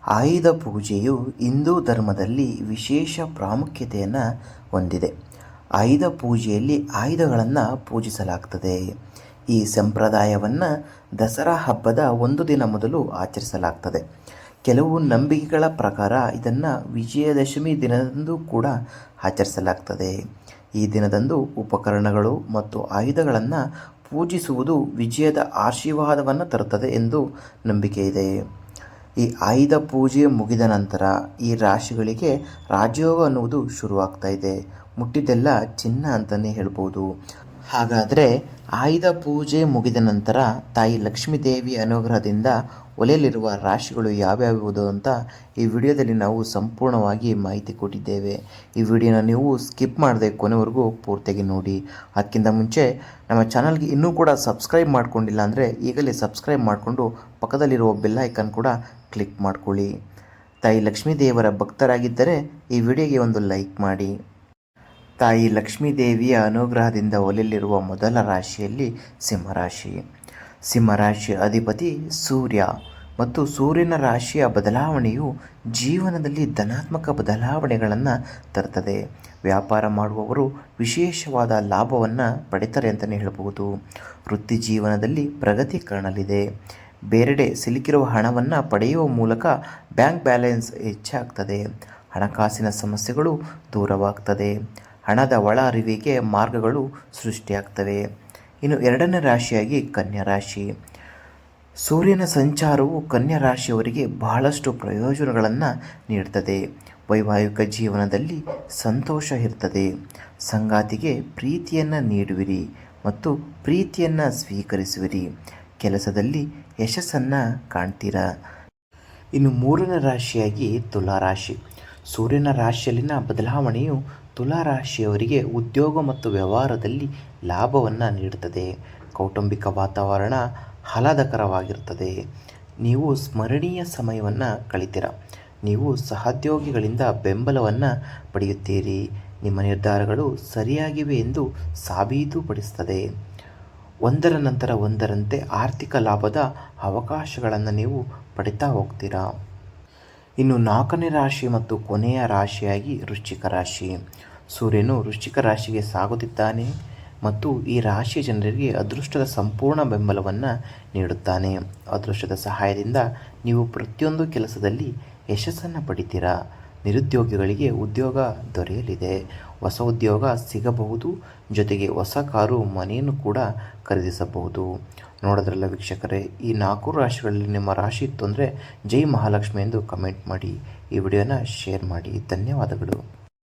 ಆಯುಧ ಪೂಜೆಯು ಹಿಂದೂ ಧರ್ಮದಲ್ಲಿ ವಿಶೇಷ ಪ್ರಾಮುಖ್ಯತೆಯನ್ನು ಹೊಂದಿದೆ. ಆಯುಧ ಪೂಜೆಯಲ್ಲಿ ಆಯುಧಗಳನ್ನು ಪೂಜಿಸಲಾಗ್ತದೆ. ಈ ಸಂಪ್ರದಾಯವನ್ನು ದಸರಾ ಹಬ್ಬದ ಒಂದು ದಿನ ಮೊದಲು ಆಚರಿಸಲಾಗ್ತದೆ. ಕೆಲವು ನಂಬಿಕೆಗಳ ಪ್ರಕಾರ ಇದನ್ನು ವಿಜಯದಶಮಿ ದಿನದಂದು ಕೂಡ ಆಚರಿಸಲಾಗ್ತದೆ. ಈ ದಿನದಂದು ಉಪಕರಣಗಳು ಮತ್ತು ಆಯುಧಗಳನ್ನು ಪೂಜಿಸುವುದು ವಿಜಯದ ಆಶೀರ್ವಾದವನ್ನು ತರುತ್ತದೆ ಎಂದು ನಂಬಿಕೆ ಇದೆ. ಈ ಆಯುಧ ಪೂಜೆ ಮುಗಿದ ನಂತರ ಈ ರಾಶಿಗಳಿಗೆ ರಾಜಯೋಗ ಅನ್ನುವುದು ಶುರುವಾಗ್ತಾ ಇದೆ. ಮುಟ್ಟಿದ್ದೆಲ್ಲ ಚಿನ್ನ ಅಂತಲೇ ಹೇಳ್ಬೋದು. ಹಾಗಾದರೆ ಆಯುಧ ಪೂಜೆ ಮುಗಿದ ನಂತರ ತಾಯಿ ಲಕ್ಷ್ಮೀ ದೇವಿಯ ಅನುಗ್ರಹದಿಂದ ಒಲೆಯಲ್ಲಿರುವ ರಾಶಿಗಳು ಯಾವ್ಯಾವುದು ಅಂತ ಈ ವಿಡಿಯೋದಲ್ಲಿ ನಾವು ಸಂಪೂರ್ಣವಾಗಿ ಮಾಹಿತಿ ಕೊಟ್ಟಿದ್ದೇವೆ. ಈ ವಿಡಿಯೋನ ನೀವು ಸ್ಕಿಪ್ ಮಾಡದೆ ಕೊನೆವರೆಗೂ ಪೂರ್ತಿಯಾಗಿ ನೋಡಿ. ಅದಕ್ಕಿಂತ ಮುಂಚೆ ನಮ್ಮ ಚಾನಲ್ಗೆ ಇನ್ನೂ ಕೂಡ ಸಬ್ಸ್ಕ್ರೈಬ್ ಮಾಡ್ಕೊಂಡಿಲ್ಲ ಅಂದರೆ ಈಗಲೇ ಸಬ್ಸ್ಕ್ರೈಬ್ ಮಾಡಿಕೊಂಡು ಪಕ್ಕದಲ್ಲಿರುವ ಬೆಲ್ ಐಕನ್ ಕೂಡ ಕ್ಲಿಕ್ ಮಾಡ್ಕೊಳ್ಳಿ. ತಾಯಿ ಲಕ್ಷ್ಮೀ ದೇವರ ಭಕ್ತರಾಗಿದ್ದರೆ ಈ ವಿಡಿಯೋಗೆ ಒಂದು ಲೈಕ್ ಮಾಡಿ. ತಾಯಿ ಲಕ್ಷ್ಮೀ ದೇವಿಯ ಅನುಗ್ರಹದಿಂದ ಒಲೆಯಲ್ಲಿರುವ ಮೊದಲ ರಾಶಿಯಲ್ಲಿ ಸಿಂಹರಾಶಿ. ಸಿಂಹರಾಶಿಯ ಅಧಿಪತಿ ಸೂರ್ಯ ಮತ್ತು ಸೂರ್ಯನ ರಾಶಿಯ ಬದಲಾವಣೆಯು ಜೀವನದಲ್ಲಿ ಧನಾತ್ಮಕ ಬದಲಾವಣೆಗಳನ್ನು ತರುತ್ತದೆ. ವ್ಯಾಪಾರ ಮಾಡುವವರು ವಿಶೇಷವಾದ ಲಾಭವನ್ನು ಪಡಿತಾರೆ ಅಂತಲೇ ಹೇಳಬಹುದು. ವೃತ್ತಿ ಜೀವನದಲ್ಲಿ ಪ್ರಗತಿ ಕಾಣಲಿದೆ. ಬೇರೆಡೆ ಸಿಲುಕಿರುವ ಹಣವನ್ನು ಪಡೆಯುವ ಮೂಲಕ ಬ್ಯಾಂಕ್ ಬ್ಯಾಲೆನ್ಸ್ ಹೆಚ್ಚಾಗ್ತದೆ. ಹಣಕಾಸಿನ ಸಮಸ್ಯೆಗಳು ದೂರವಾಗ್ತದೆ. ಹಣದ ಒಳ ಅರಿವಿಗೆ ಮಾರ್ಗಗಳು ಸೃಷ್ಟಿಯಾಗ್ತವೆ. ಇನ್ನು ಎರಡನೇ ರಾಶಿಯಾಗಿ ಕನ್ಯಾ ರಾಶಿ. ಸೂರ್ಯನ ಸಂಚಾರವು ಕನ್ಯಾ ರಾಶಿಯವರಿಗೆ ಬಹಳಷ್ಟು ಪ್ರಯೋಜನಗಳನ್ನು ನೀಡುತ್ತದೆ. ವೈವಾಹಿಕ ಜೀವನದಲ್ಲಿ ಸಂತೋಷ ಇರ್ತದೆ. ಸಂಗಾತಿಗೆ ಪ್ರೀತಿಯನ್ನು ನೀಡುವಿರಿ ಮತ್ತು ಪ್ರೀತಿಯನ್ನು ಸ್ವೀಕರಿಸುವಿರಿ. ಕೆಲಸದಲ್ಲಿ ಯಶಸ್ಸನ್ನು ಕಾಣ್ತೀರಾ. ಇನ್ನು ಮೂರನೇ ರಾಶಿಯಾಗಿ ತುಲಾರಾಶಿ. ಸೂರ್ಯನ ರಾಶಿಯಲ್ಲಿನ ಬದಲಾವಣೆಯು ತುಲಾರಾಶಿಯವರಿಗೆ ಉದ್ಯೋಗ ಮತ್ತು ವ್ಯವಹಾರದಲ್ಲಿ ಲಾಭವನ್ನು ನೀಡುತ್ತದೆ. ಕೌಟುಂಬಿಕ ವಾತಾವರಣ ಆಹ್ಲಾದಕರವಾಗಿರುತ್ತದೆ. ನೀವು ಸ್ಮರಣೀಯ ಸಮಯವನ್ನು ಕಳಿತೀರ. ನೀವು ಸಹೋದ್ಯೋಗಿಗಳಿಂದ ಬೆಂಬಲವನ್ನು ಪಡೆಯುತ್ತೀರಿ. ನಿಮ್ಮ ನಿರ್ಧಾರಗಳು ಸರಿಯಾಗಿವೆ ಎಂದು ಸಾಬೀತುಪಡಿಸುತ್ತದೆ. ಒಂದರ ನಂತರ ಒಂದರಂತೆ ಆರ್ಥಿಕ ಲಾಭದ ಅವಕಾಶಗಳನ್ನು ನೀವು ಪಡಿತಾ ಹೋಗ್ತೀರಾ. ಇನ್ನು ನಾಲ್ಕನೇ ರಾಶಿ ಮತ್ತು ಕೊನೆಯ ರಾಶಿಯಾಗಿ ವೃಶ್ಚಿಕ ರಾಶಿ. ಸೂರ್ಯನು ವೃಶ್ಚಿಕ ರಾಶಿಗೆ ಸಾಗುತ್ತಿದ್ದಾನೆ ಮತ್ತು ಈ ರಾಶಿಯ ಜನರಿಗೆ ಅದೃಷ್ಟದ ಸಂಪೂರ್ಣ ಬೆಂಬಲವನ್ನು ನೀಡುತ್ತಾನೆ. ಅದೃಷ್ಟದ ಸಹಾಯದಿಂದ ನೀವು ಪ್ರತಿಯೊಂದು ಕೆಲಸದಲ್ಲಿ ಯಶಸ್ಸನ್ನು ಪಡಿತೀರಾ. ನಿರುದ್ಯೋಗಿಗಳಿಗೆ ಉದ್ಯೋಗ ದೊರೆಯಲಿದೆ. ಹೊಸ ಉದ್ಯೋಗ ಸಿಗಬಹುದು. ಜೊತೆಗೆ ಹೊಸ ಕಾರು ಮನೆಯನ್ನು ಕೂಡ ಖರೀದಿಸಬಹುದು. ನೋಡೋದ್ರಲ್ಲ ವೀಕ್ಷಕರೇ, ಈ 4 ರಾಶಿಗಳಲ್ಲಿ ನಿಮ್ಮ ರಾಶಿ ಇತ್ತು ಅಂದರೆ ಜೈ ಮಹಾಲಕ್ಷ್ಮಿ ಎಂದು ಕಮೆಂಟ್ ಮಾಡಿ. ಈ ವಿಡಿಯೋನ ಶೇರ್ ಮಾಡಿ. ಧನ್ಯವಾದಗಳು.